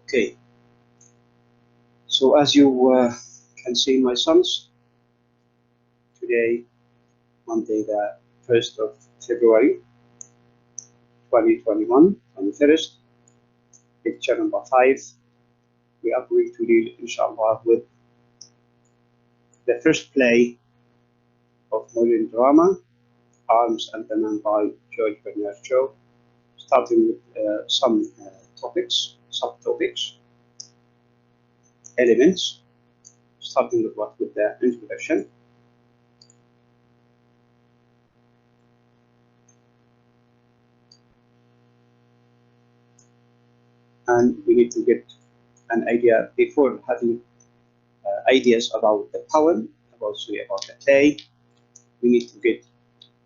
Okay, so as you can see, my sons, today, Monday, the 1st of February, 2021, 21st, lecture number 5. We are going to deal, inshallah, with the first play of modern drama, Arms and the Man by George Bernard Shaw, starting with some topics, subtopics, elements, starting with what? With the introduction. And we need to get an idea before having ideas about the poem, about the play. We need to get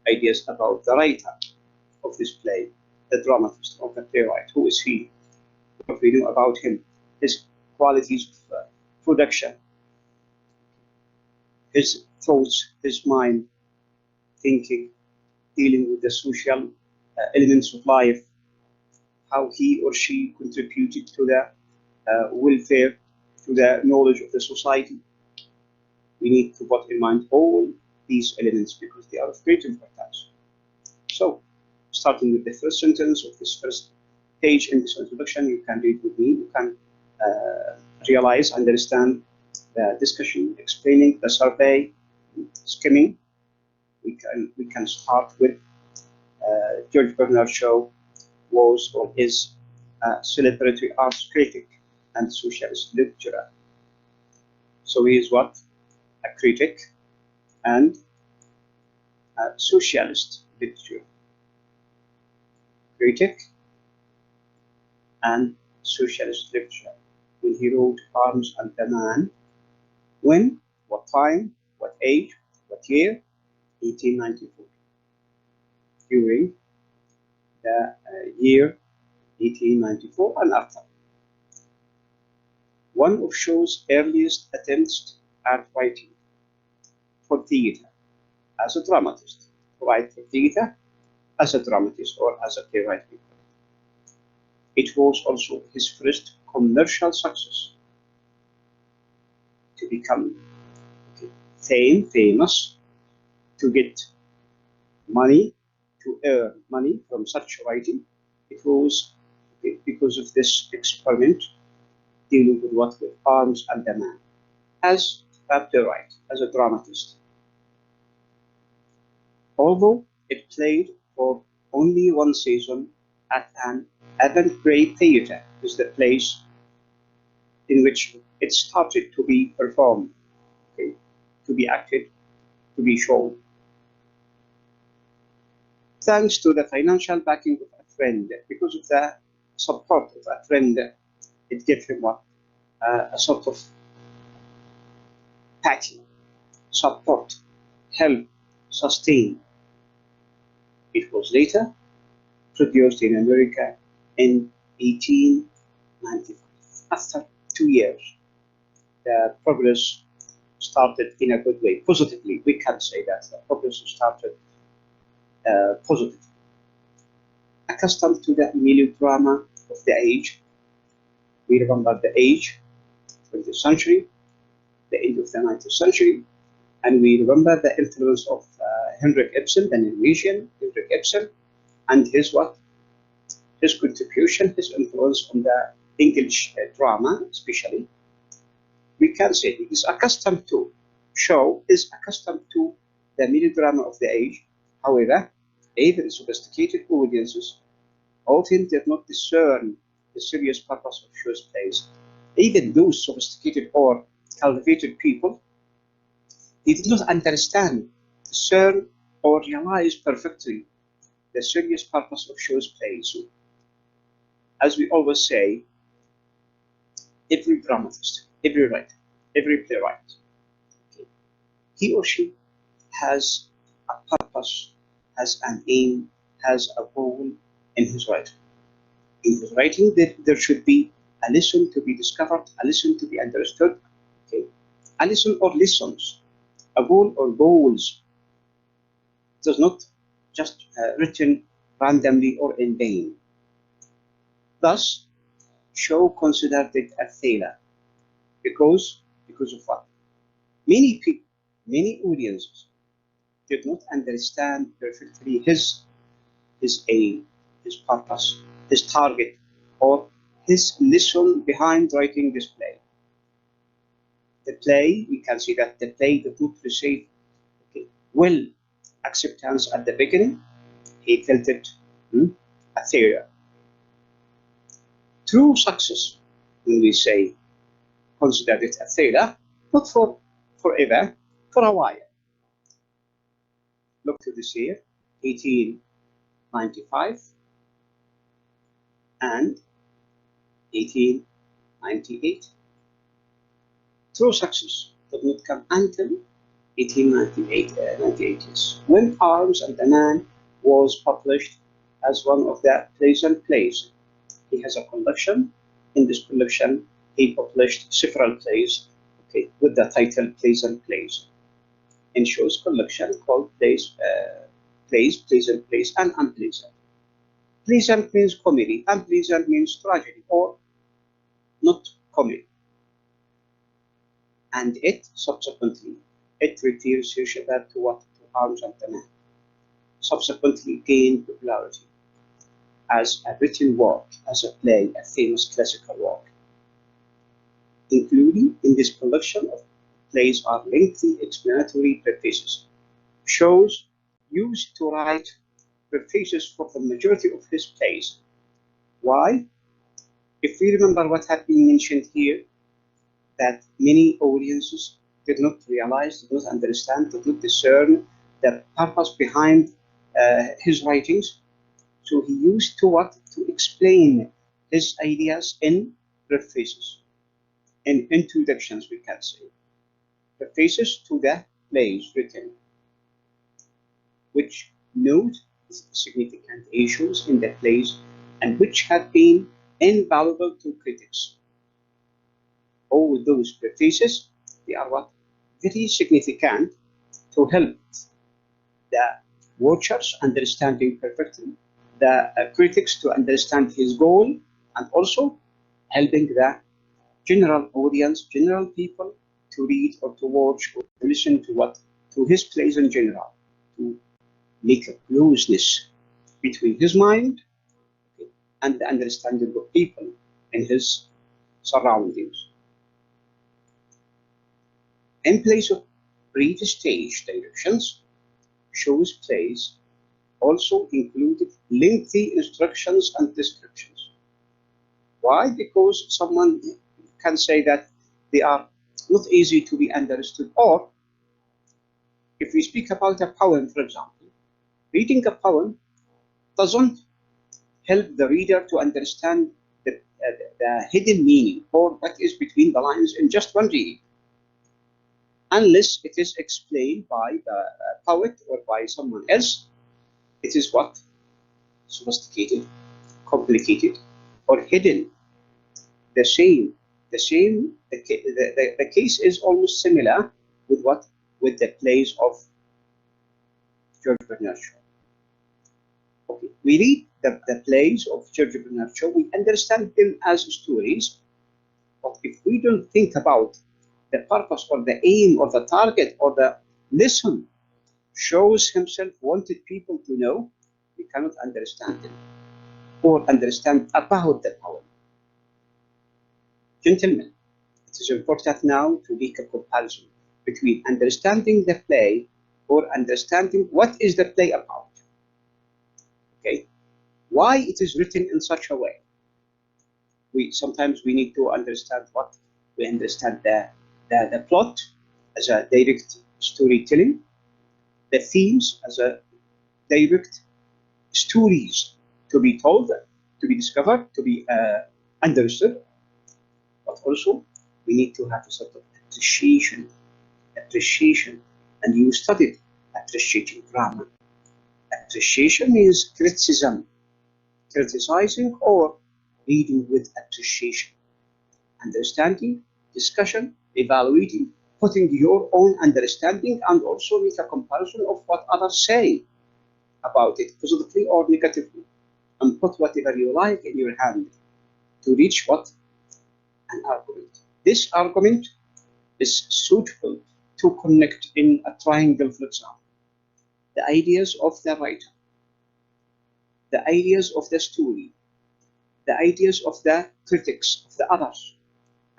ideas about the writer of this play, the dramatist or the playwright. Who is he? What we know about him, his qualities of production, his thoughts, his mind, thinking, dealing with the social elements of life, how he or she contributed to the welfare, to the knowledge of the society. We need to put in mind all these elements because they are of great importance. So, starting with the first sentence of this first page in this introduction, you can read with me, you can realize, understand the discussion, explaining the survey, skimming. We can start with George Bernard Shaw was or is a celebratory arts critic and socialist lecturer. So he is what? A critic and a socialist lecturer. Critic and socialist lecturer. When he wrote Arms and the Man, when, what time, what age, what year? 1894. During the year 1894 and after. One of Shaw's earliest attempts at writing for theatre as a dramatist, to write for theatre as a dramatist or as a playwright. It was also his first commercial success to become famous, to get money, to earn money from such writing. It was because of this experiment dealing with what? With Arms and the Man as a playwright, as a dramatist. Although it played for only one season at an avant-garde theatre, is the place in which it started to be performed, to be acted, to be shown. Thanks to the financial backing of a friend, because of the support of a friend, it gave him what? A sort of backing, support, help, sustain. It was later produced in America in 1895. After 2 years, the progress started in a good way, positively. We can say that the progress started positive. Accustomed to the melodrama of the age, we remember the age, 20th century, the end of the 19th century, and we remember the influence of Henrik Ibsen, the Norwegian Henrik Ibsen, and his what? His contribution, his influence on the English drama, especially. We can say he is accustomed to, Shaw is accustomed to the melodrama of the age. However, even sophisticated audiences often did not discern the serious purpose of Shaw's plays. Even those sophisticated or cultivated people, they did not understand, discern, or realize perfectly the serious purpose of Shaw's plays. So, as we always say, every dramatist, every writer, every playwright, he or she has a purpose, has an aim, has a goal in his writing. In his writing, there should be a lesson to be discovered, a lesson to be understood, a lesson or lessons, a goal or goals. It is not just written randomly or in vain. Thus, show considered it a failure because of what? Many people, many audiences did not understand perfectly his aim, his purpose, his target, or his lesson behind writing this play. The play, we can see that the play did not receive well acceptance at the beginning. He felt it a failure. True success, when we say consider it a failure, not for forever, for a while. Look to this year, 1895 and 1898. True success did not come until 1898, when Arms and the Man was published as one of the pleasant plays. He has a collection. In this collection, he published several plays, with the title Pleasant Plays. In Shaw's collection called Pleasant Plays, and Unpleasant. Pleasant means comedy, unpleasant means tragedy or not comedy. And it subsequently, it refers to what? To Arms and the Man. Subsequently gained popularity as a written work, as a play, a famous classical work. Including in this collection of plays are lengthy explanatory prefaces. Shaws used to write prefaces for the majority of his plays. Why? If we remember what had been mentioned here, that many audiences did not realize, did not understand, did not discern the purpose behind his writings. So he used to what? To explain his ideas in prefaces, in introductions, we can say. Prefaces to the plays written, which note significant issues in the plays and which have been invaluable to critics. All those prefaces, they are what? Very significant to help the watchers understanding perfectly, the critics to understand his goal, and also helping the general audience, general people to read or to watch or to listen to what? To his plays in general, to make a closeness between his mind and the understanding of people in his surroundings. In place of brief stage directions, Shaw's plays also included lengthy instructions and descriptions. Why? Because someone can say that they are not easy to be understood, or if we speak about a poem, for example, reading a poem doesn't help the reader to understand the hidden meaning or what is between the lines in just one reading, unless it is explained by the poet or by someone else. It is what? Sophisticated, complicated, or hidden. The case is almost similar with what? With the plays of George Bernard Shaw. Okay, we read the plays of George Bernard Shaw, we understand them as stories, but if we don't think about the purpose or the aim or the target or the lesson Shaw himself wanted people to know, we cannot understand them or understand about the poem. Gentlemen, it is important now to make a comparison between understanding the play or understanding what is the play about. Okay, why it is written in such a way. Sometimes we need to understand what we understand the plot as a direct storytelling, the themes as a direct stories to be told, to be discovered, to be understood. But also we need to have a sort of appreciation, and you studied appreciating grammar. Appreciation means criticism, criticizing or reading with appreciation, understanding, discussion, evaluating, putting your own understanding, and also make a comparison of what others say about it, positively or negatively, and put whatever you like in your hand. to reach what? An argument. This argument is suitable to connect in a triangle, for example, the ideas of the writer, the ideas of the story, the ideas of the critics, of the others,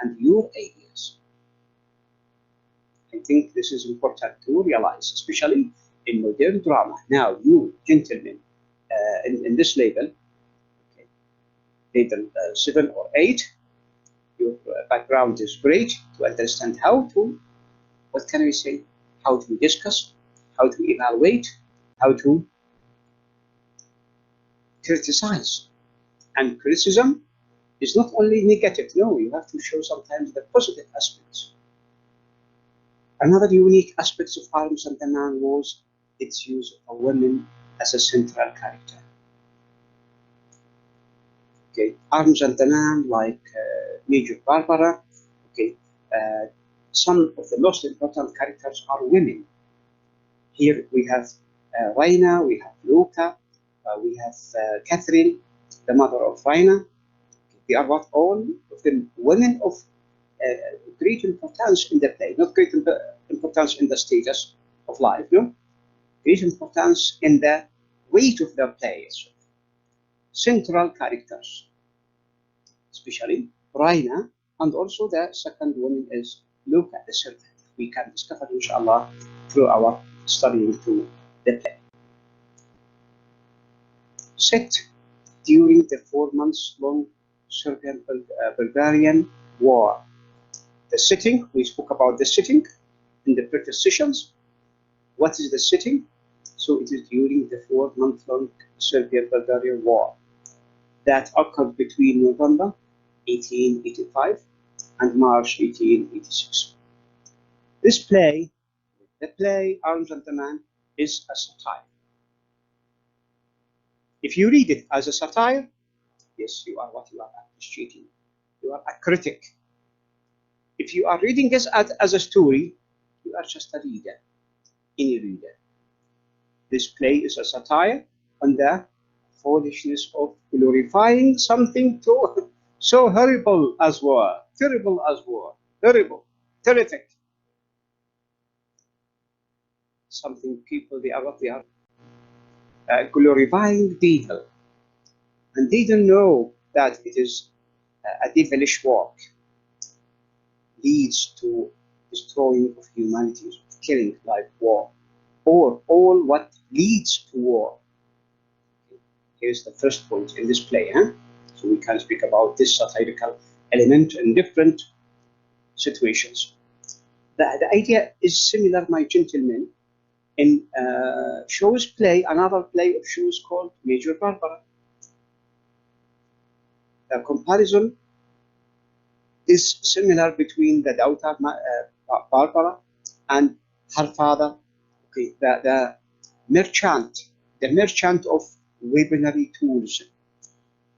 and your ideas. I think this is important to realize, especially in modern drama. Now, you gentlemen, in this level, okay, level 7 or 8, your background is great to understand how to, what can we say, how to discuss, how to evaluate, how to criticize. And criticism is not only negative, no, you have to show sometimes the positive aspects. Another unique aspect of Arms and the Man was its use of a woman as a central character. Okay, Arms and the Man, like Major Barbara, okay, some of the most important characters are women. Here we have Raina, we have Luca, we have Catherine, the mother of Raina. They are what all of them women of great importance in the play, not great importance in the status of life, no? Great importance in the weight of the play. Central characters, especially Raina, and also the second woman is Luca, the servant. We can discover, inshallah, through our studying through the play. Set during the 4 months long Serbian-Bulgarian War. The setting, we spoke about the setting in the previous sessions. What is the setting? So it is during the 4 month long Serbian-Bulgarian War that occurred between November 1885 and March 1886. This play, the play Arms and the Man, is a satire. If you read it as a satire, yes, you are what you are appreciating. You are a critic. If you are reading this as a story, you are just a reader, any reader. This play is a satire on the foolishness of glorifying something so horrible as war, terrible as war, horrible, terrific. Something people, they are what they are glorifying evil, and they don't know that it is a devilish work, leads to destroying of humanity, killing like war, or all what leads to war. Here's the first point in this play, so we can speak about this satirical element in different situations. The idea is similar, my gentlemen, in Shaw's play, another play of Shaw's called Major Barbara. The comparison is similar between the daughter Barbara and her father, okay, the merchant of weaponry tools,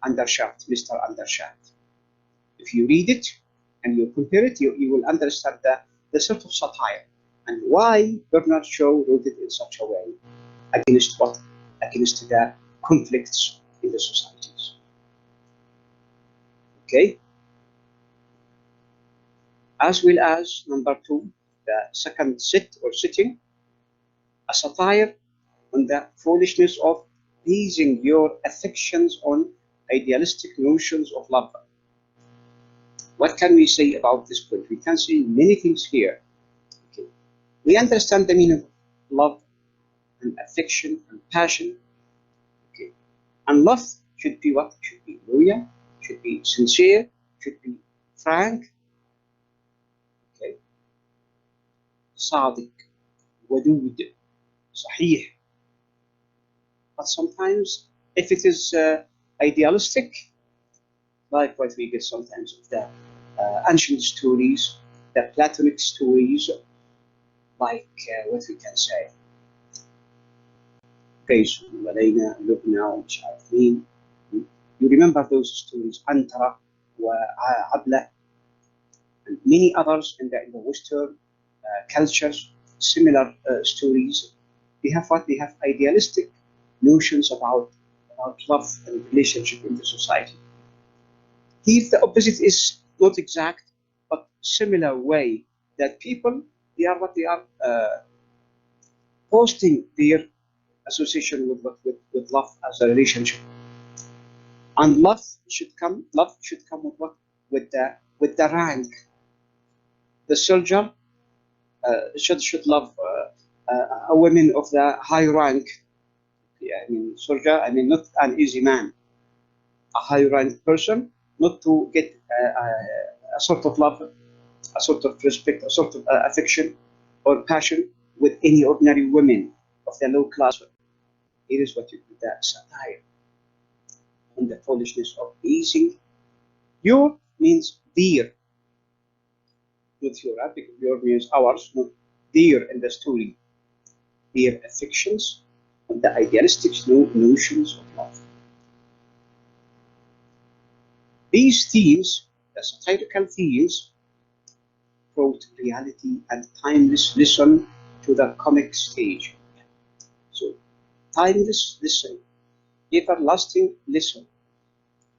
Undershaft, Mr. Undershaft. If you read it and you compare it, you will understand the sort of satire and why Bernard Shaw wrote it in such a way against what? Against the conflicts in the societies. Okay? As well as number 2, the second set or setting, a satire on the foolishness of basing your affections on idealistic notions of love. What can we say about this point? We can say many things here. Okay. We understand the meaning of love and affection and passion. Okay. And love should be what? Should be loyal, should be sincere, should be frank. Okay. صادق, ودود, صحيح. But sometimes, if it is idealistic, like what we get sometimes of the ancient stories, the Platonic stories, like what we can say, قيس وليلى لبنى ومش عارف مين. You remember those stories, Antara, وعبلة, and many others in the Western cultures, similar stories. They have what? They have idealistic notions about love and relationship in the society. Here, the opposite is not exact, but similar way that people, they are what they are posting their association with love as a relationship. And love should come with what? With the rank. The soldier should love a woman of the high rank. Yeah, I mean soldier. I mean not an easy man. A high rank person, not to get a sort of love, a sort of respect, a sort of affection or passion with any ordinary women of the low class. It is what you do that satire on the foolishness of easing. Your means dear, not your, because your means ours, not dear in the story. Their affections and the idealistic notions of love. These themes, the satirical themes, brought reality and timeless lesson to the comic stage. So, timeless lesson, everlasting lesson,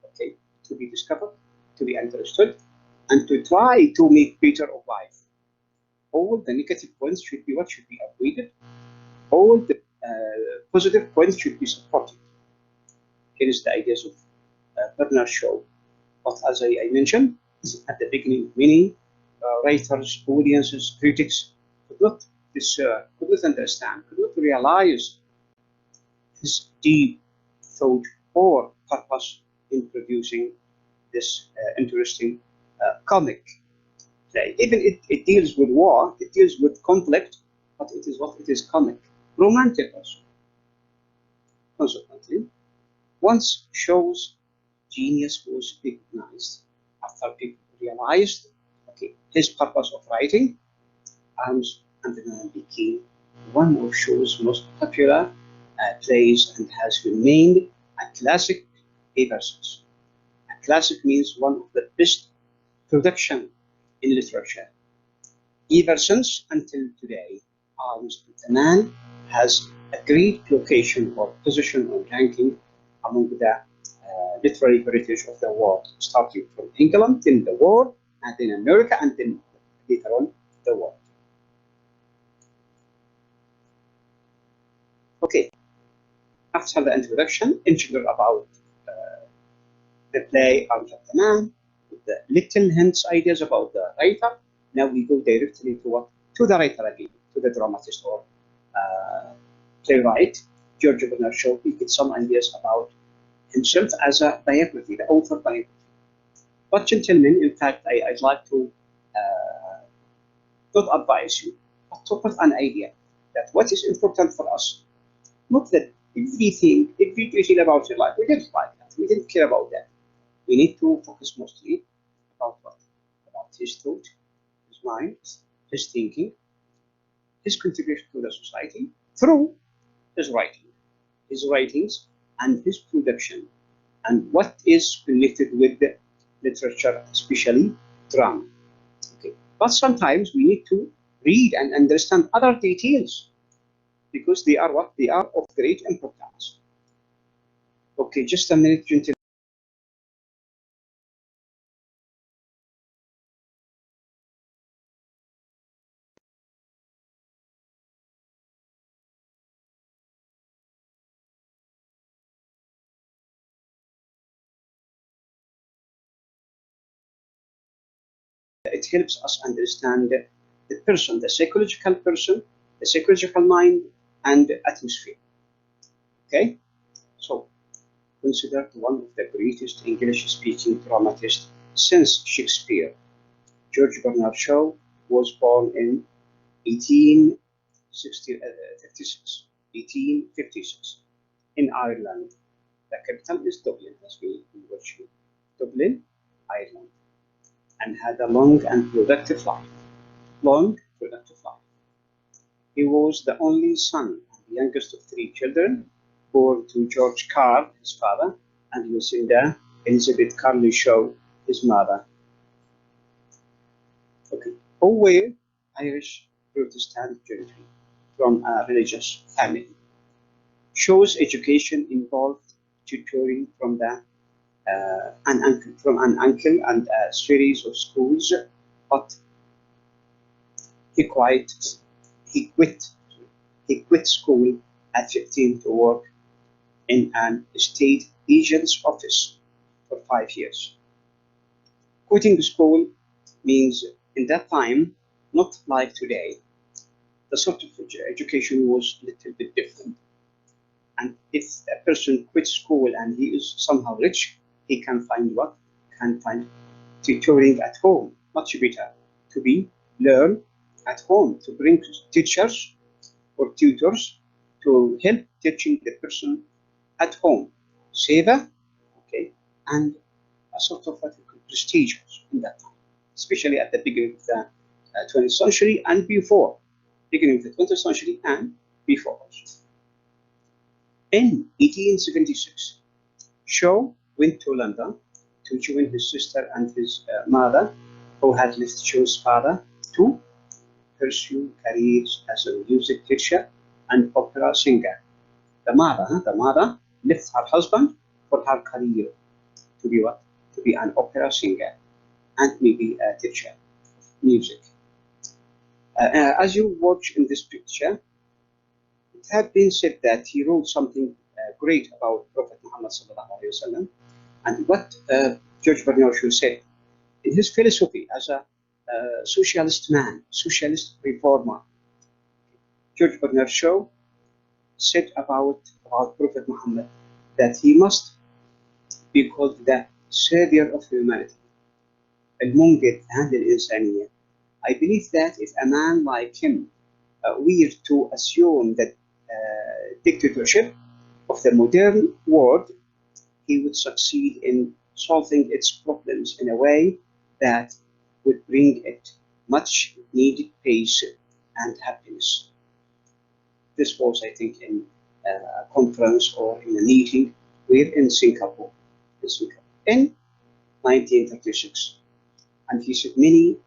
okay, to be discovered, to be understood, and to try to make better of life. All the negative points should be what should be avoided. All the positive points should be supported. Here is the ideas of Bernard Shaw. But as I mentioned at the beginning, many writers, audiences, critics could not could not understand, could not realize his deep thought or purpose in producing this interesting comic. Even it deals with war, it deals with conflict, but it is what it is comic, romantic also. Consequently, once Shaw's genius was recognized, after people realized, okay, his purpose of writing, Arms and the Man became one of Shaw's most popular plays and has remained a classic ever since. A classic means one of the best production in literature. Ever since until today, Arms and the Man has a great location or position or ranking among the literary heritage of the world, starting from England in the world, and in America, and then later on the world. Okay, after the introduction, in general about the play Arms of the Man, with the little hints, ideas about the writer. Now we go directly to what? To the writer again, to the dramatist or playwright, George Bernard Shaw. We get some ideas about himself as a biography, the author biography. But gentlemen, in fact, I'd like to not advise you, but to put an idea that what is important for us, not that every detail about your life, we didn't like that, we didn't care about that. We need to focus mostly about what? About his thought, his mind, his thinking, his contribution to the society through his writing, his writings, and his production, and what is connected with the literature, especially drama. Okay. But sometimes we need to read and understand other details because they are what? They are of great importance. Okay, just a minute, gentlemen. It helps us understand the person, the psychological mind, and atmosphere. Okay, so considered one of the greatest English-speaking dramatists since Shakespeare. George Bernard Shaw was born in 1856 in Ireland. The capital is Dublin, as we watch here. Dublin, Ireland, and had a long and productive life. Long, productive life. He was the only son and the youngest of three children, born to George Carr, his father, and Lucinda Elizabeth Carley Shaw, his mother. Okay, who were Irish Protestant gentry from a religious family. Shaw's education involved tutoring from the from an uncle and a series of schools, but he quit school at 15 to work in an estate agent's office for 5 years. Quitting school means in that time, not like today, the sort of education was a little bit different. And if a person quits school and he is somehow rich, he can find what? Can find tutoring at home, much better to be learn at home, to bring teachers or tutors to help teaching the person at home, safer, okay, and a sort of what we call prestigious in that time, especially at the beginning of the 20th century and before, beginning of the 20th century and before also. In 1876, Shaw went to London to join his sister and his mother, who had left Shaw's father, to pursue careers as a music teacher and opera singer. The mother left her husband for her career to be what? To be an opera singer and maybe a teacher of music. As you watch in this picture, it had been said that he wrote something great about Prophet Muhammad sallallahu alaihi wasallam, and what George Bernard Shaw said in his philosophy as a socialist man, socialist reformer. George Bernard Shaw said about Prophet Muhammad that he must be called the savior of humanity. المنقذ هذه الإنسانية. I believe that if a man like him were to assume that dictatorship of the modern world, he would succeed in solving its problems in a way that would bring it much needed peace and happiness. This was, I think, in a conference or in a meeting here in Singapore, in 1936. And he said many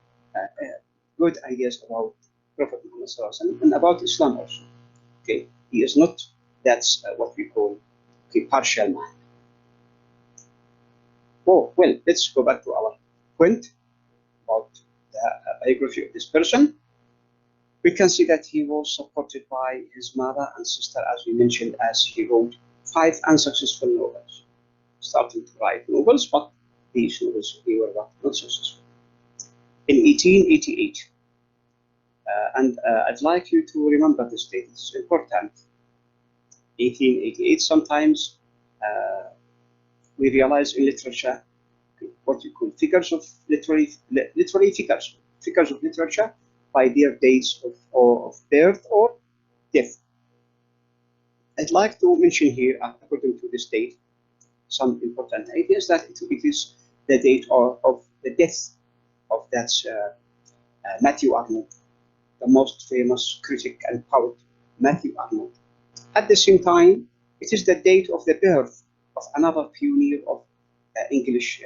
good ideas about Prophet Muhammad and about Islam also. Okay, he is not, that's what we call a partial man. Oh, well, let's go back to our point about the biography of this person. We can see that he was supported by his mother and sister, as we mentioned, as he wrote 5 unsuccessful novels, starting to write novels, but these novels they were not successful. In 1888, and I'd like you to remember this date, it's important. 1888, sometimes we realize in literature what you call figures of literary figures of literature by their dates of birth or death. I'd like to mention here, according to this date, some important ideas that it is the date of the death of that Matthew Arnold, the most famous critic and poet, Matthew Arnold. At the same time, it is the date of the birth of another pioneer of English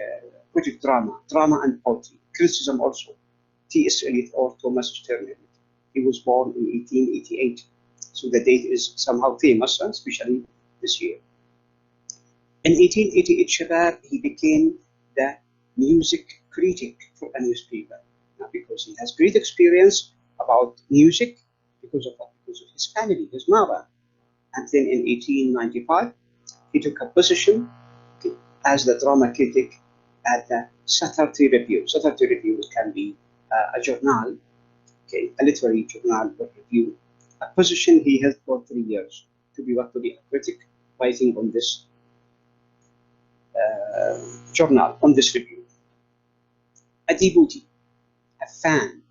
poetic drama and poetry, criticism also, T.S. Eliot or Thomas Sterne. He was born in 1888, so the date is somehow famous, especially this year. In 1888, Shabab, he became the music critic for a newspaper, because he has great experience about music because of his family, his mother. And then in 1895, he took a position as the drama critic at the Saturday Review. Saturday Review can be a journal, a literary journal or review, a position he held for 3 years to be a critic writing on this journal, on this review. A devotee, a fan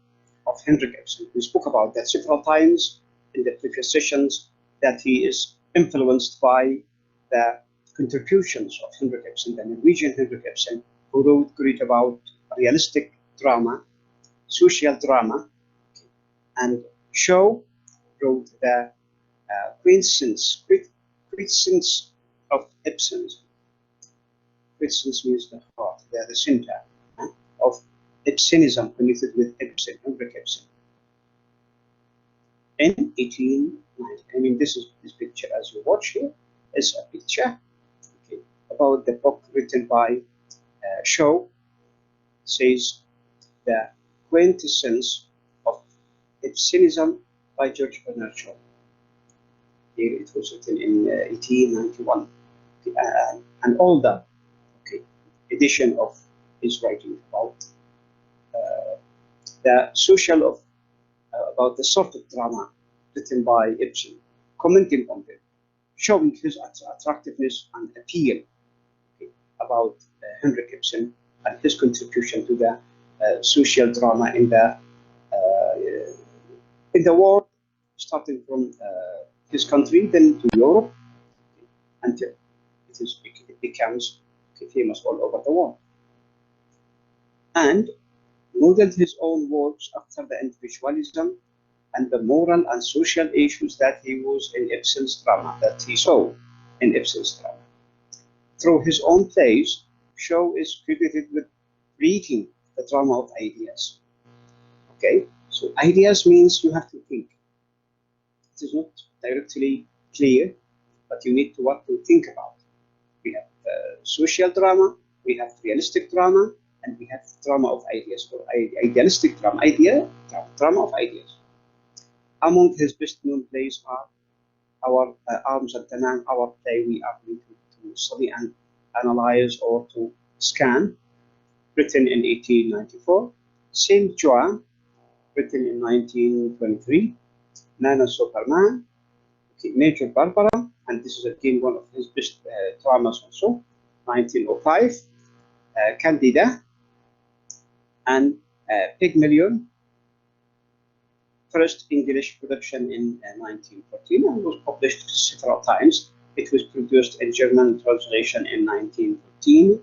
of Henrik Ibsen. We spoke about that several times in the previous sessions, that he is influenced by the contributions of Henrik Ibsen, the Norwegian Henrik Ibsen, who wrote great about realistic drama, social drama, and Shaw wrote the quintessence of Ibsen's. Quintessence means the heart, the center of Ibsenism connected with Ibsen, Henrik Ibsen. In 1890, this picture as you watch here is a picture about the book written by Shaw. Says the quintessence of Ibsenism by George Bernard Shaw. Here it was written in 1891, an older edition of his writing about the social of about the sort of drama written by Ibsen, commenting on it, showing his attractiveness and appeal about Henrik Ibsen and his contribution to the social drama in the world, starting from his country, then to Europe, until it becomes famous all over the world. And modeled his own works after the individualism and the moral and social issues that he was in Ibsen's drama, that he saw in Ibsen's drama. Through his own plays, Shaw is credited with creating the drama of ideas. Okay, so ideas means you have to think. It is not directly clear, but you need to think about. We have social drama, we have realistic drama, and we have drama of ideas, or idealistic drama, drama of ideas. Among his best-known plays are our Arms and Tanan, our play we are going to study and analyze or to scan, written in 1894, Saint Joan, written in 1923, Nana Superman, Major Barbara, and this is again one of his best dramas also, 1905, Candida, and Pygmalion, first English production in 1914 and was published several times. It was produced in German translation in 1914.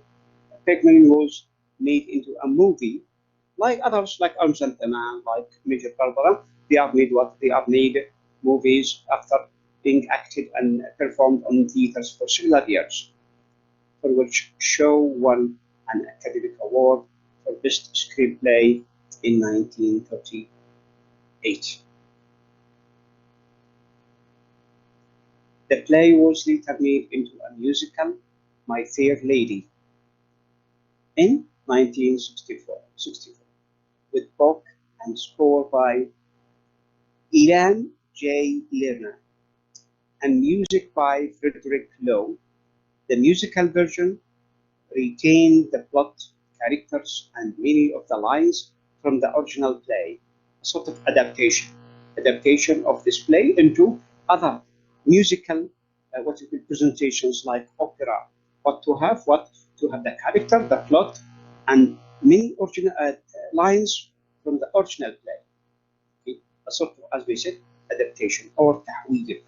Pygmalion was made into a movie, like others, like Arms and Tanan, like Major Barbara. They are made movies after being acted and performed on theaters for several years, for which Shaw won an Academic Award for Best Screenplay in 1938. The play was later made into a musical, My Fair Lady, in 1964, with book and score by Ilan J. Lerner and music by Frederick Lowe. The musical version retained the plot, characters, and many of the lines from the original play, a sort of adaptation of this play into other musical presentations like opera. What to have the character, the plot, and many original lines from the original play. Okay? A sort of, as we said, adaptation or tahweed.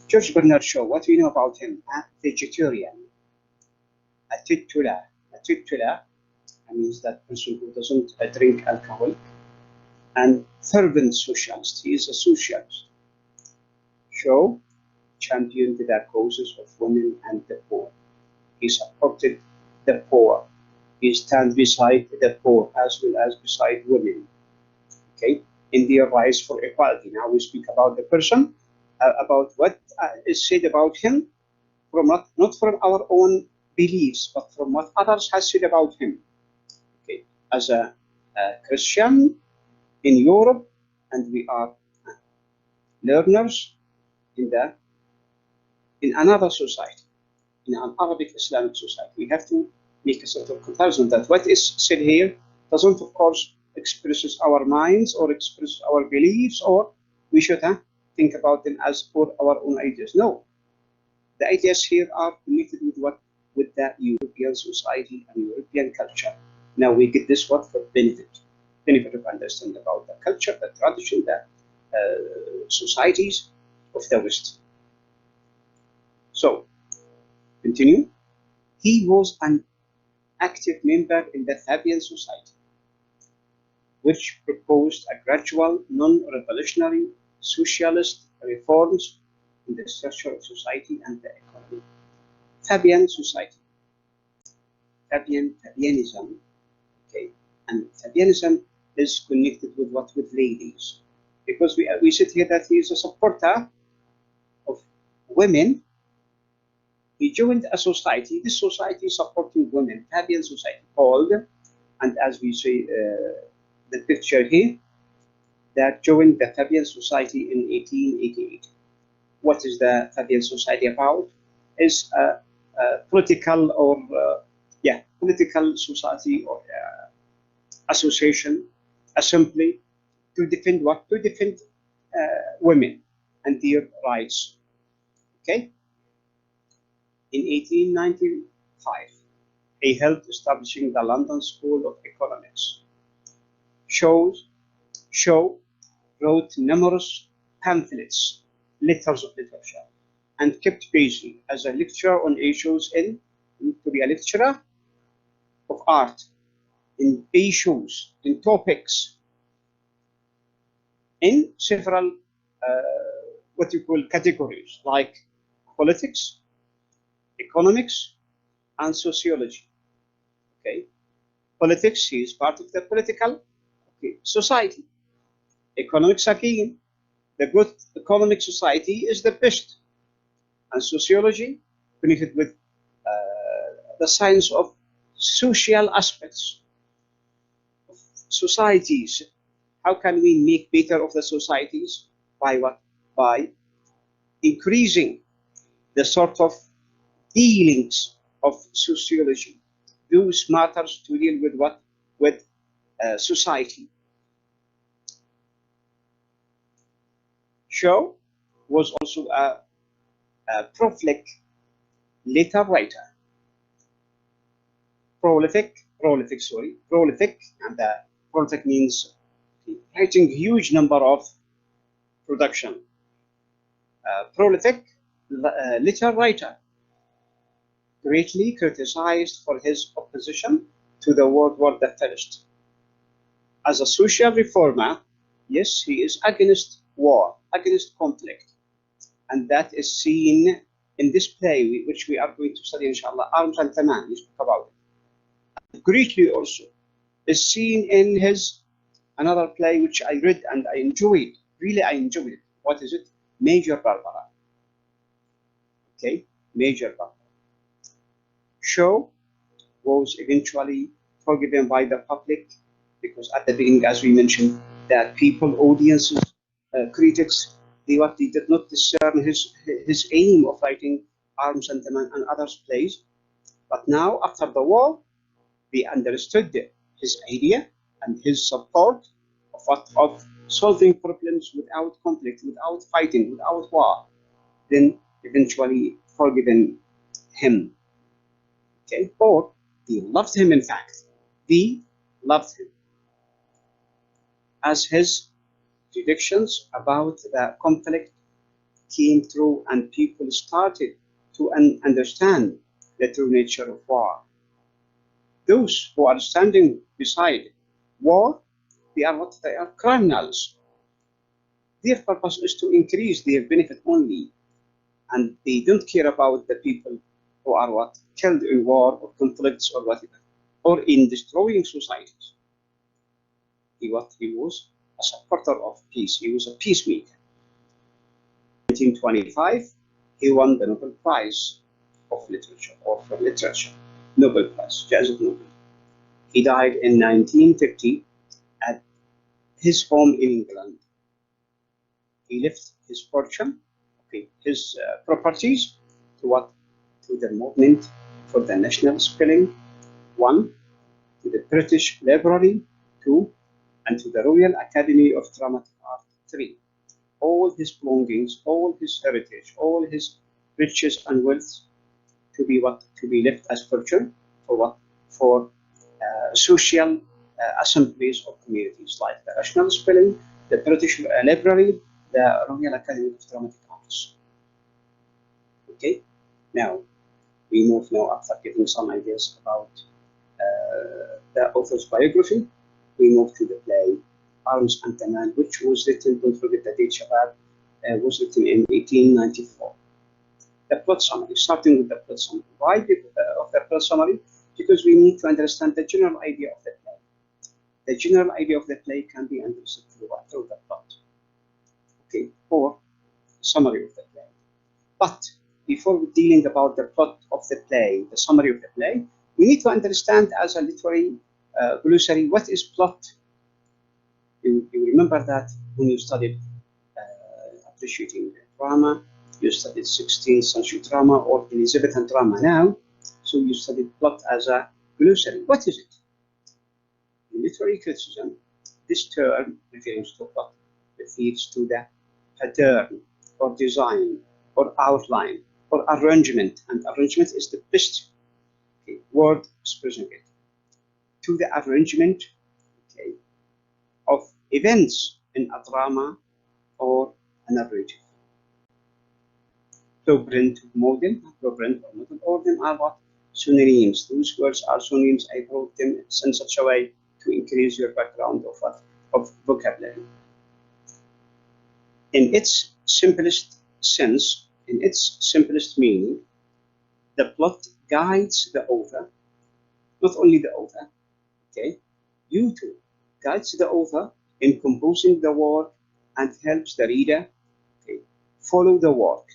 George Bernard Shaw, what we know about him? A vegetarian, a titular means that person who doesn't drink alcohol, and fervent socialist. He is a socialist. Shaw championed the causes of women and the poor. He supported the poor. He stands beside the poor as well as beside women. Okay, in their rise for equality. Now we speak about the person, about what is said about him, from not from our own beliefs, but from what others has said about him. Okay, as a Christian in Europe, and we are learners in another society, in an Arabic Islamic society. We have to make a sort of comparison that what is said here doesn't, of course, expresses our minds or express our beliefs, or we should think about them as for our own ideas. No, the ideas here are connected with the European society and European culture. Now we get this for benefit of understanding about the culture, the tradition, the societies of the West. So, continue. He was an active member in the Fabian Society, which proposed a gradual, non-revolutionary socialist reforms in the structure of society and the economy. Fabian Society, Fabianism, okay, and Fabianism is connected with with ladies, because we said here that he is a supporter of women he joined a society, this society supporting women, Fabian society called, and as we see the picture here, that joined the Fabian Society in 1888. What is the Fabian Society about? Is a political or political society or association, assembly to defend what? To defend women and their rights. Okay. In 1895, he helped establishing the London School of Economics. Shaw wrote numerous pamphlets, letters of literature, and kept busy as a lecturer on issues to be a lecturer of art, in issues, in topics, in several what you call categories like politics, economics, and sociology. Okay, politics, he is part of the political society. Economics, again, the good economic society is the best, and sociology connected with the science of social aspects of societies. How can we make better of the societies? By what? By increasing the sort of dealings of sociology, those matters to deal with what? With society. Shaw was also a prolific letter writer. Prolific, and prolific means writing huge number of production. Prolific letter writer, greatly criticized for his opposition to the World War I. As a social reformer, yes, he is against war, against conflict, and that is seen in this play, which we are going to study, inshallah, Arms and Taman, we spoke about it. Greatly also is seen in his another play which I read and I enjoyed, really I enjoyed it. What is it? Major Barbara. Okay, Major Barbara. Shaw was eventually forgiven by the public because at the beginning, as we mentioned, that people, audiences, critics, they did not discern his aim of writing Arms and Taman and others plays. But now, after the war, they understood his idea and his support of solving problems without conflict, without fighting, without war. Then eventually forgiven him. Okay, or they loved him. In fact, they loved him, as his predictions about the conflict came true and people started to understand the true nature of war. Those who are standing beside war, they are what? They are criminals. Their purpose is to increase their benefit only, and they don't care about the people who are what? Killed in war or conflicts or whatever, or in destroying societies. He was a supporter of peace. He was a peacemaker. In 1925, he won the Nobel Prize of Literature, or for literature, Nobel Prize, Joseph Nobel. He died in 1950 at his home in England. He left his fortune, his properties, to what? To the movement for the national spelling, 1, to the British Library, 2, and to the Royal Academy of Dramatic Art, 3. All his belongings, all his heritage, all his riches and wealth to be what? To be left as fortune for what? For social assemblies of communities like the National Spelling, the British Library, the Royal Academy of Dramatic Arts. Okay, now we move now after getting some ideas about the author's biography. We move to the play Arms and Taman, which was written, don't forget the date, Shabab, was written in 1894. The plot summary, starting with the plot summary. Why of the plot summary? Because we need to understand the general idea of the play. The general idea of the play can be understood through the plot. Okay, or summary of the play. But before dealing about the plot of the play, the summary of the play, we need to understand as a literary glossary what is plot. You remember that when you studied appreciating drama, you studied 16th century drama or Elizabethan drama now, so you studied plot as a glossary. What is it? In literary criticism, this term refers to plot, refers to the pattern or design or outline or arrangement, and arrangement is the best word expressing it, to the arrangement of events in a drama or a narrative. Blueprint, model, blueprint or model, all of them are what? Synonyms. Those words are synonyms. I wrote them in such a way to increase your background of what? Of vocabulary. In its simplest sense, in its simplest meaning, the plot guides the author, not only the author, okay, you too, guides the author in composing the work and helps the reader follow the work.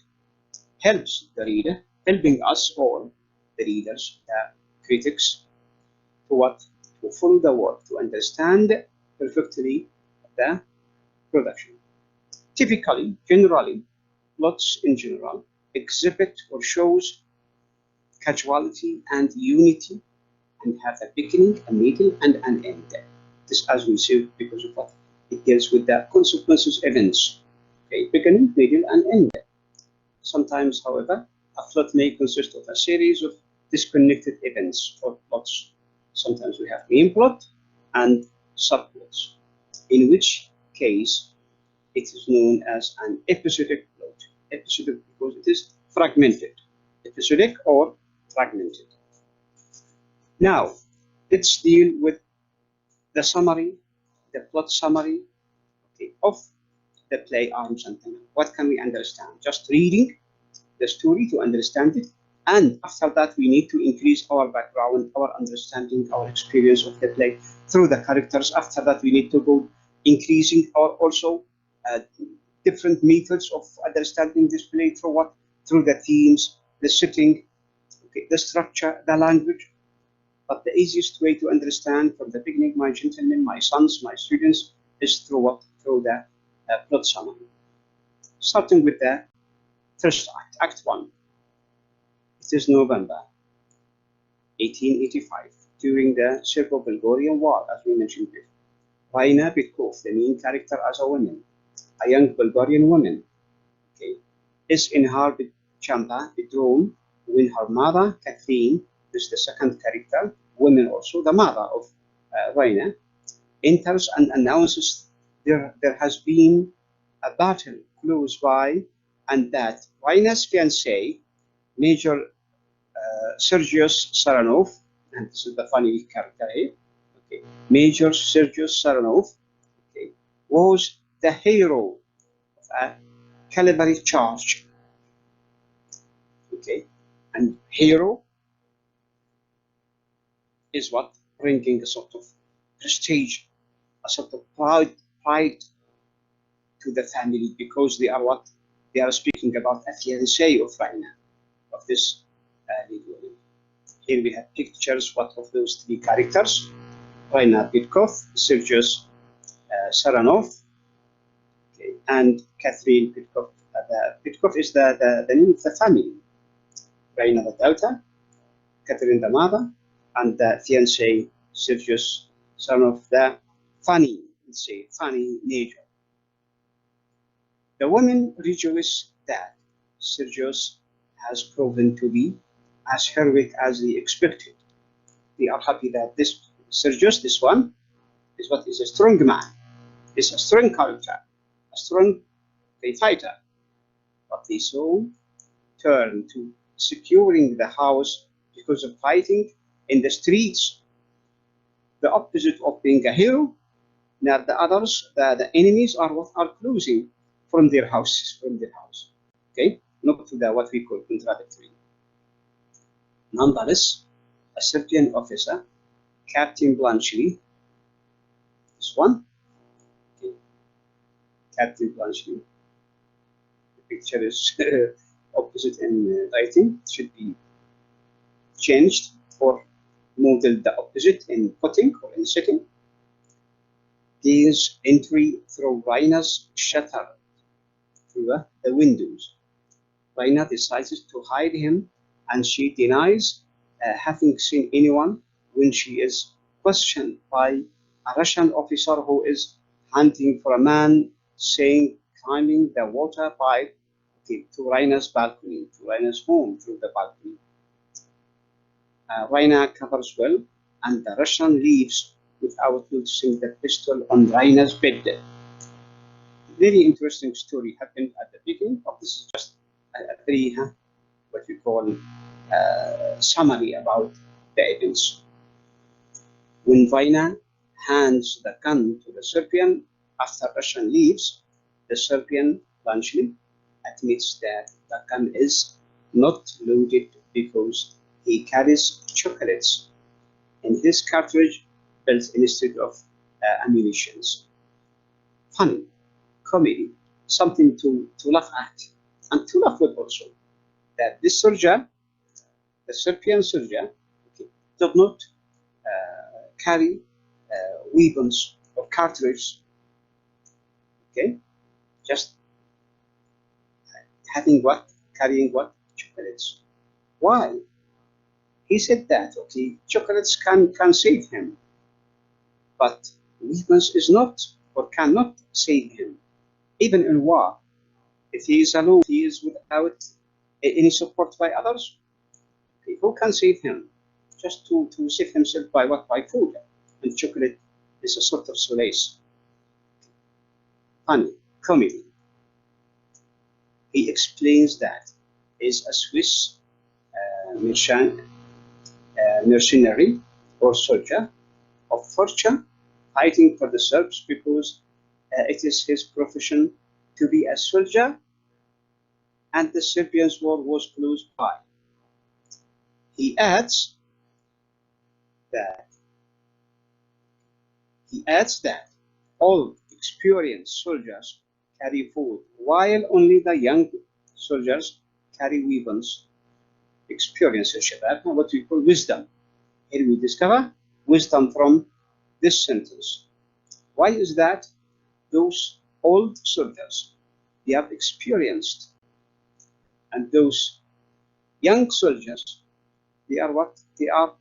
Helps the reader, helping us all, the readers, the critics, to what? To follow the work, to understand perfectly the production. Typically, generally, plots in general exhibit or shows causality and unity and have a beginning, a middle, and an end. This, as we see, because of what? It deals with the consequences, events. Okay, beginning, middle, and end. Sometimes, however, a plot may consist of a series of disconnected events or plots. Sometimes we have main plot and subplots, in which case it is known as an episodic plot. Episodic because it is fragmented. Episodic or fragmented. Now, let's deal with the summary, the plot summary of the play Arms and Tamam. What can we understand? Just reading the story to understand it, and after that we need to increase our background, our understanding, our experience of the play through the characters. After that we need to go increasing our also different methods of understanding this play through what? Through the themes, the setting, okay, the structure, the language. But the easiest way to understand from the beginning, my gentlemen, my sons, my students, is through what? Through the plot summary. Starting with the first act, Act 1. It is November 1885, during the Serbo-Bulgarian War, as we mentioned before. Raina Petkov, the main character as a woman, a young Bulgarian woman, okay, is in her chamber, bedroom, when her mother, Catherine, is the second character, woman also, the mother of Raina, enters and announces there has been a battle close by, and that Raina's fiancé, Major Sergius Saranov, and this is the funny character here, okay, Major Sergius Saranov, okay, was the hero of a cavalry charge, okay, and hero is what? Bringing a sort of prestige, a sort of pride to the family, because they are what? They are speaking about a fiancé of Raina, of this lady woman. Here we have pictures what of those three characters: Raina Petkov, Sergius Saranov, okay, and Catherine Petkov. Petkov is the name of the family. Raina the daughter, Catherine the mother, and the fiancé Sergius Saranov, the funny, let's say, funny nature. The women rejoice that Sergius has proven to be as heroic as they expected. They are happy that this Sergius, this one, is what is a strong man, is a strong character, a strong fighter. But they soon turn to securing the house because of fighting in the streets. The opposite of being a hero. Now the others, the enemies are what are closing from their houses, okay, not to the what we call contradictory. Nonetheless, a Serbian officer, Captain Blanchley, this one, okay, Captain Blanchley, the picture is opposite in writing should be changed or modeled the opposite in putting or in sitting. Gains entry through Raina's shutter through the windows. Raina decides to hide him, and she denies having seen anyone when she is questioned by a Russian officer who is hunting for a man, saying climbing the water pipe to Raina's balcony, to Raina's home through the balcony. Raina covers well, and the Russian leaves without noticing the pistol on Raina's bed. Very interesting story happened at the beginning of this. Is just a very what we call summary about the events. When Raina hands the gun to the Serbian after Russian leaves, the Serbian bluntly admits that the gun is not loaded because he carries chocolates in his cartridge belt instead of ammunition. Funny, comedy, something to laugh at and to laugh with also. That this soldier, the Serbian soldier, did not carry weapons or cartridges, just having what, carrying what, chocolates. Why? He said that, chocolates can save him, but weapons is not or cannot save him, even in war. If he is alone, he is without any support by others, who can save him? Just to save himself by what? By food. And chocolate is a sort of solace. Funny, comedy. He explains that is a Swiss mercenary or soldier of fortune fighting for the Serbs because it is his profession to be a soldier, and the Serbians' war was close by. He adds that all experienced soldiers carry food, while only the young soldiers carry weapons. Experience, what we call wisdom. Here we discover wisdom from this sentence. Why is that? Those old soldiers, they have experienced, and those young soldiers, they are what? They are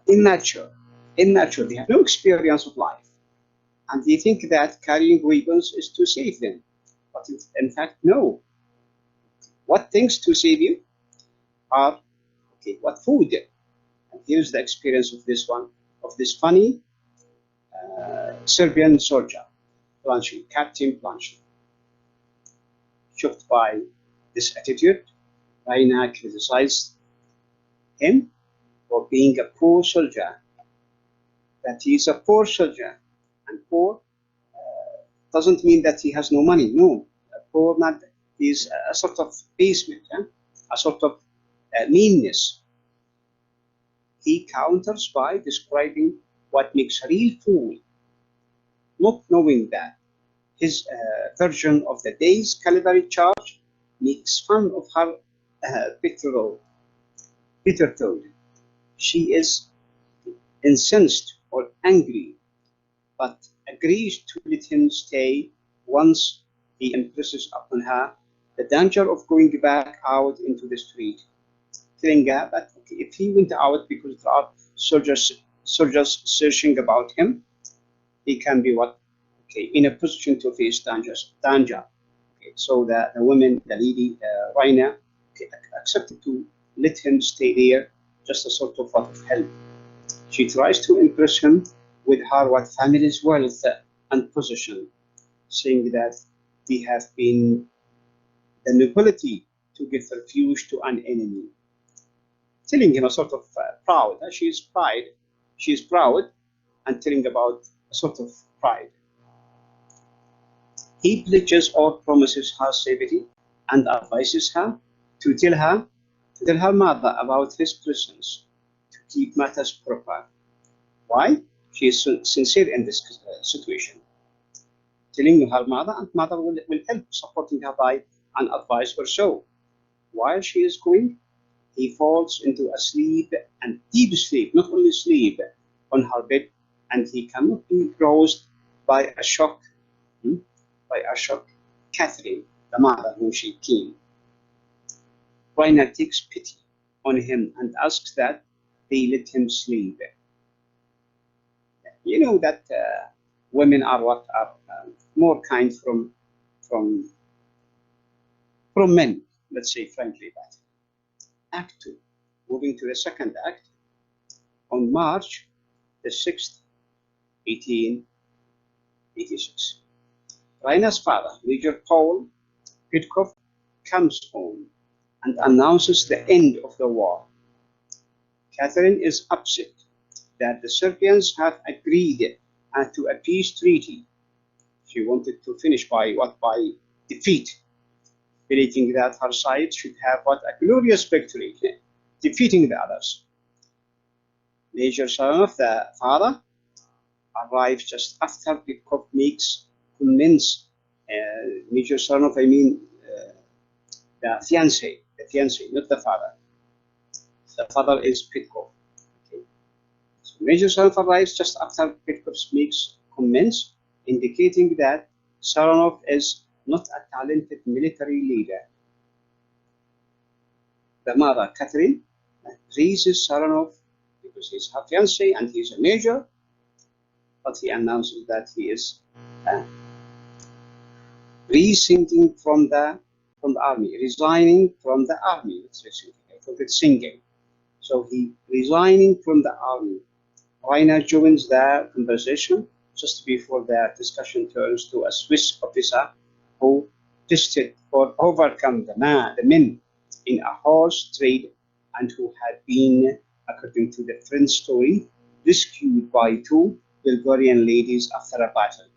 immature. They have no experience of life, and they think that carrying weapons is to save them. But in fact, no. What things to save you are what food. And here's the experience of this one, of this funny Serbian soldier, Captain Blanche. Shocked by this attitude, Raina criticized him for being a poor soldier, that he is a poor soldier, and poor doesn't mean that he has no money. No, poor not is a sort of basement, a sort of meanness. He counters by describing what makes a real fool, not knowing that his version of the day's cavalry charge makes fun of her bitter-toed. She is incensed or angry, but agrees to let him stay once he impresses upon her the danger of going back out into the street, telling her that if he went out because there are soldiers searching about him, he can be in a position to face danger. So the woman, the lady, Raina, accepted to let him stay there, just a sort of help. She tries to impress him with her family's wealth and position, saying that they have been the nobility to give refuge to an enemy. Telling him a sort of proud. She is proud, and telling about a sort of pride. He pledges or promises her safety and advises her to tell her mother about his presence, to keep matters proper. Why? She is sincere in this situation. Telling her mother, and mother will help supporting her by an advice or so. While she is going, he falls into a sleep, and deep sleep, not only sleep, on her bed, and he cannot be roused by a shock, Catherine, the mother whom she killed. Raina takes pity on him and asks that they let him sleep. You know that women are more kind from from men, let's say frankly. But Act 2, moving to the second act, on March the 6th, 1886. Raina's father, Major Paul Pitkoff, comes home and announces the end of the war. Catherine is upset that the Serbians have agreed to a peace treaty. She wanted to finish by defeat, believing that her side should have a glorious victory, defeating the others. Major Saranov, the father, arrives just after Pitkoff makes commence. Major Saranov, I mean the fiancé, not the father. The father is Pitkoff. Okay. So Major Saranov arrives just after Pitkoff makes comments, indicating that Saranov is not a talented military leader. The mother, Catherine, raises Saranov because he's her fiancé and he's a major, but he announces that he is resigning from the army, resigning from the army. Let's say, I forget singing. So he resigning from the army. Raina joins the conversation just before the discussion turns to a Swiss officer who tested or overcome the men in a horse trade and who had been, according to the French story, rescued by two Bulgarian ladies after a battle.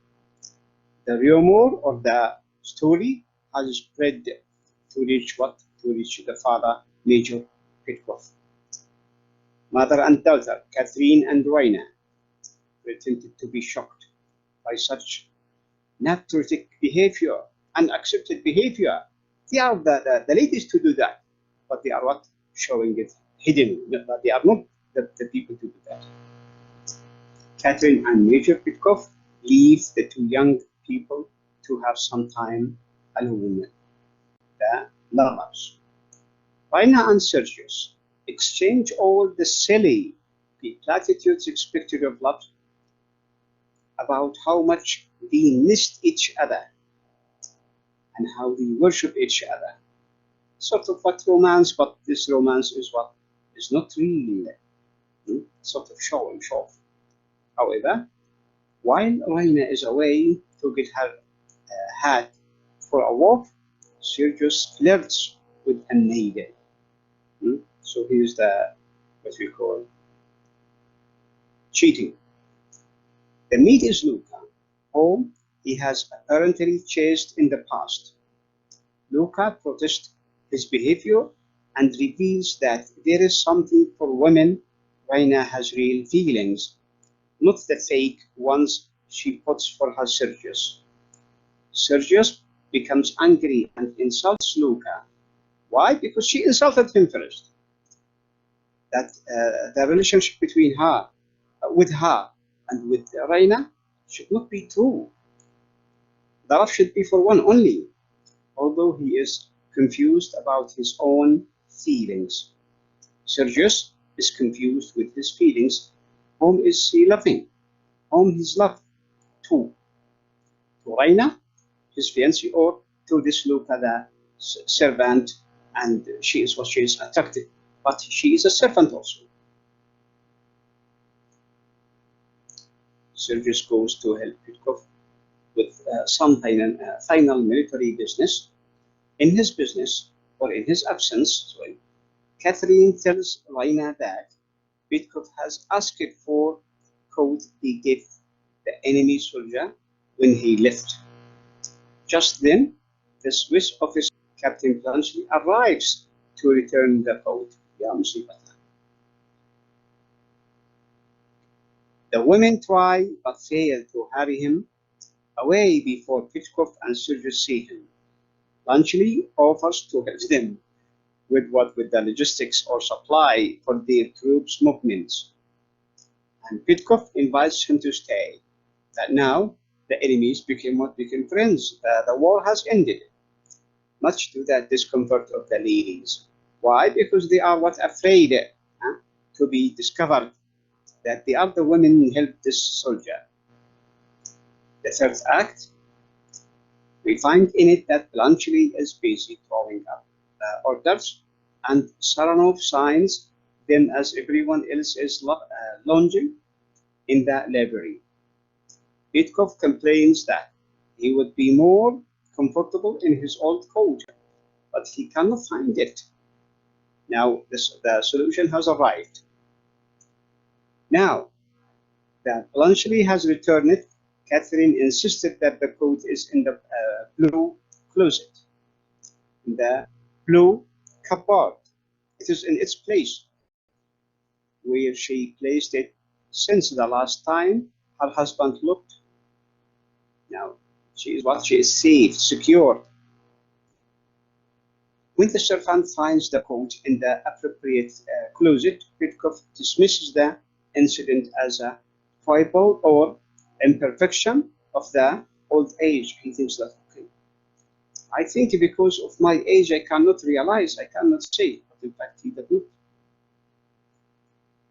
The rumor or the story has spread to reach the father, Major Pitkoff. Mother and daughter, Catherine and Raina, pretended to be shocked by such patriotic behavior, unaccepted behavior. They are the ladies to do that, but they are showing it hidden. They are not the people to do that. Catherine and Major Pitkoff leave the two young people to have some time alone. The lovers, Raina and Sergius, exchange all the silly platitudes expected of love about how much they missed each other and how they worship each other. Sort of romance, but this romance is not really sort of show off. However, while Raina is away to get her hat for a walk, Sergius flirts with a maiden. So here's what we call cheating. The meat is Luca, whom he has apparently chased in the past. Luca protests his behavior and reveals that there is something for women. Raina has real feelings, not the fake ones she puts for her Sergius. Sergius becomes angry and insults Luca. Why? Because she insulted him first. That the relationship between her, with her and with Raina should not be true. The love should be for one only, although he is confused about his own feelings. Sergius is confused with his feelings. Whom is he loving? Whom he's loved to? To Raina, his fiancée, or to this Luca, the servant, and she is attracted, but she is a servant also. Sergius goes to help Pitkoff with some final military business. In his business, or in his absence, Catherine tells Raina that Pitkoff has asked for code he gave the enemy soldier when he left. Just then, the Swiss officer, Captain Blanchely, arrives to return the code. The women try but fail to hurry him away before Pitkoff and Sergius see him. Blanchely offers to help them with the logistics or supply for their troops' movements. And Pitkov invites him to stay. That now the enemies became friends. The war has ended, much to the discomfort of the ladies. Why? Because they are afraid to be discovered that they are the women who helped this soldier. The third act, we find in it that Bluntschli is busy drawing up orders, and Saranov signs them as everyone else is lounging in the library. Pitkov complains that he would be more comfortable in his old coat, but he cannot find it. Now the solution has arrived. Now that Bluntschli has returned, Catherine insisted that the coat is in the blue closet, in the blue cupboard. It is in its place, where she placed it since the last time her husband looked. Now she is safe, secure. When the servant finds the coat in the appropriate closet, Pitkov dismisses the incident as a foible or imperfection of the old age. He thinks that, okay, I think because of my age I cannot realize, I cannot say, but in fact he did not.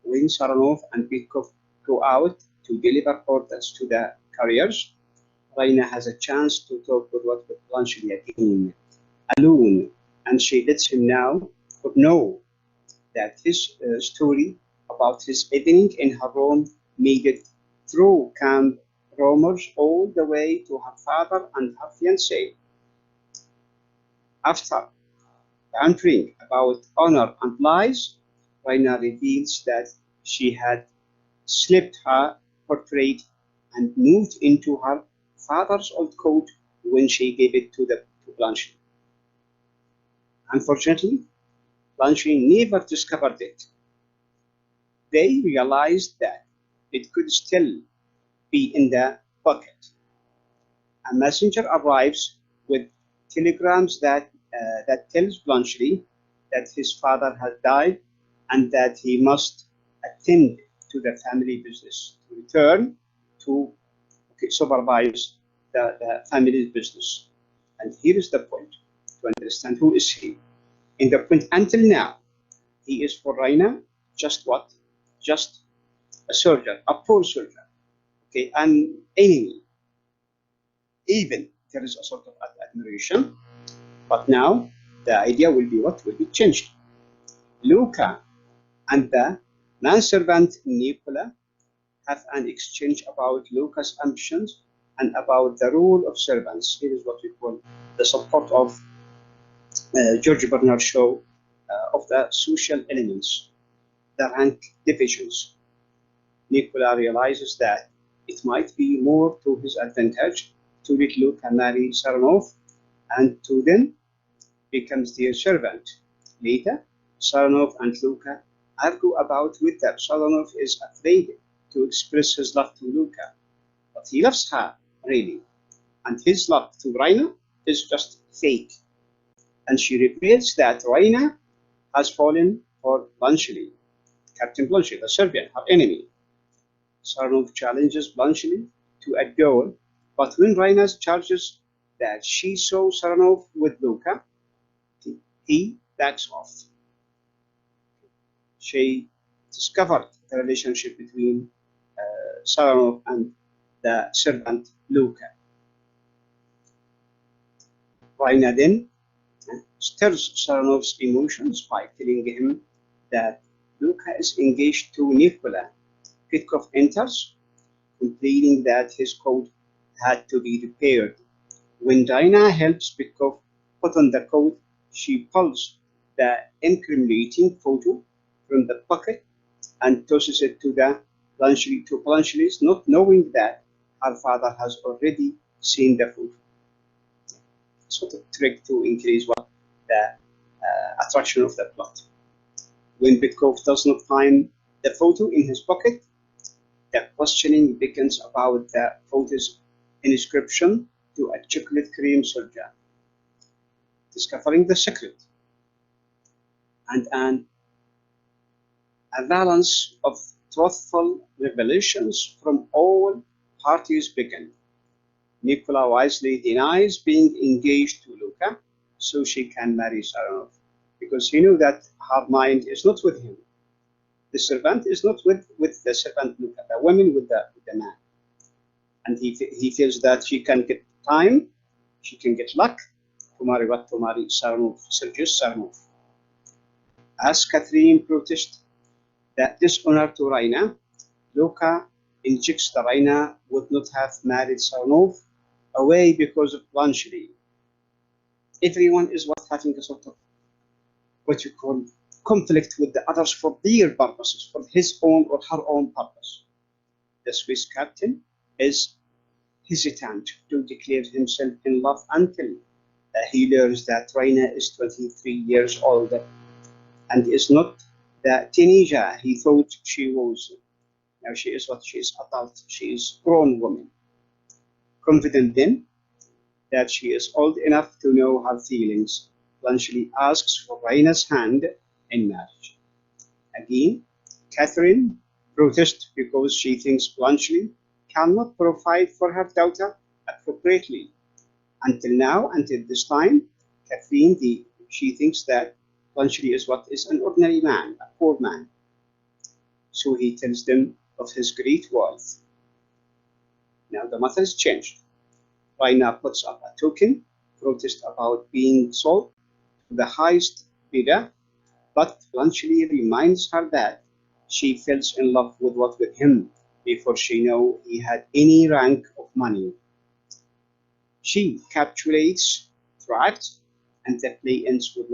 When Saranov and Pitkov go out to deliver orders to the carriers, Raina has a chance to talk with Bluntschli again, alone, and she lets him know that his story about his evening in her room made it through camp rumors all the way to her father and her fiancé. After bantering about honor and lies, Raina reveals that she had slipped her portrait and moved into her father's old coat when she gave it to Bluntschli. Unfortunately, Bluntschli never discovered it. They realized that it could still be in the pocket. A messenger arrives with telegrams that tells Bluntschli that his father has died and that he must attend to the family business, to return to supervise the family's business. And here is the point to understand who is he. In the point until now, he is for Raina just what? Just a soldier, a poor soldier, okay, an enemy. Even there is a sort of admiration, but now the idea will be what? Will be changed. Luca and the manservant Nicola have an exchange about Luca's ambitions and about the role of servants. Here is what we call the support of George Bernard Shaw of the social elements, the rank divisions. Nicola realizes that it might be more to his advantage to let Luca marry Saranov and to then becomes their servant. Later, Saranov and Luca argue about whether Saranov is afraid to express his love to Luca, but he loves her really, and his love to Raina is just fake. And she reveals that Raina has fallen for Bluntschli, Captain Bluntschli, the Serbian, her enemy. Saranov challenges Bluntschli to a duel, but when Raina charges that she saw Saranov with Luca, he backs off. She discovered the relationship between Saranov and the servant Luca. Raina then stirs Saranov's emotions by telling him that Luca is engaged to Nicola. Pitkov enters, complaining that his coat had to be repaired. When Raina helps Pitkov put on the coat, she pulls the incriminating photo from the pocket and tosses it to Bluntschli's, not knowing that her father has already seen the photo. Sort of trick to increase the attraction of the plot. When Pitkov does not find the photo in his pocket, the questioning begins about the photo's inscription to a chocolate cream soldier. Discovering the secret, and an avalanche of truthful revelations from all parties began. Nicola wisely denies being engaged to Luca so she can marry Saranov, because he knew that her mind is not with him. The servant is not with the servant Luca, the woman with the man. And he feels that she can get time, she can get luck to marry Saranov, Sergius Saranov. As Catherine protests that dishonor to Raina, Luca injects that Raina would not have married Saranov away because of Blanchery. Everyone is having a sort of what you call conflict with the others for their purposes, for his own or her own purpose. The Swiss captain is hesitant to declare himself in love until he learns that Raina is 23 years old and is not the teenager he thought she was. Now she is what? She is adult, she is grown woman. Confident then that she is old enough to know her feelings, Blanchely asks for Raina's hand in marriage. Again, Catherine protests because she thinks Blanchely cannot provide for her daughter appropriately. Until this time, Catherine, she thinks that Blanchely is what is an ordinary man, a poor man. So he tells them of his great wealth. Now the matter is changed. Raina puts up a token protest about being sold to the highest bidder, but Blanchely reminds her that she fell in love with him before she knew he had any rank of money. She capitulates, trapped, and the play ends with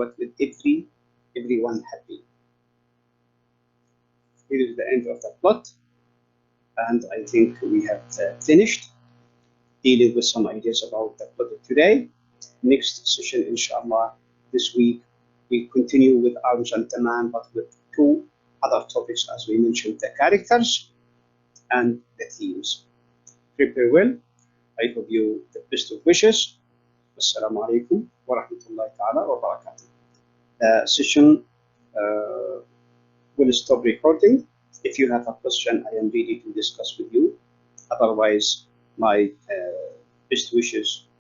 everyone happy. Here is the end of the plot, and I think we have finished dealing with some ideas about the plot today. Next session, inshallah, this week, we continue with our gentleman, but with two other topics, as we mentioned, the characters and the themes. Prepare well. I hope you the best of wishes. Assalamu alaikum wa rahmatullahi ta'ala wa barakatuh. The session will stop recording. If you have a question, I am ready to discuss with you. Otherwise, my best wishes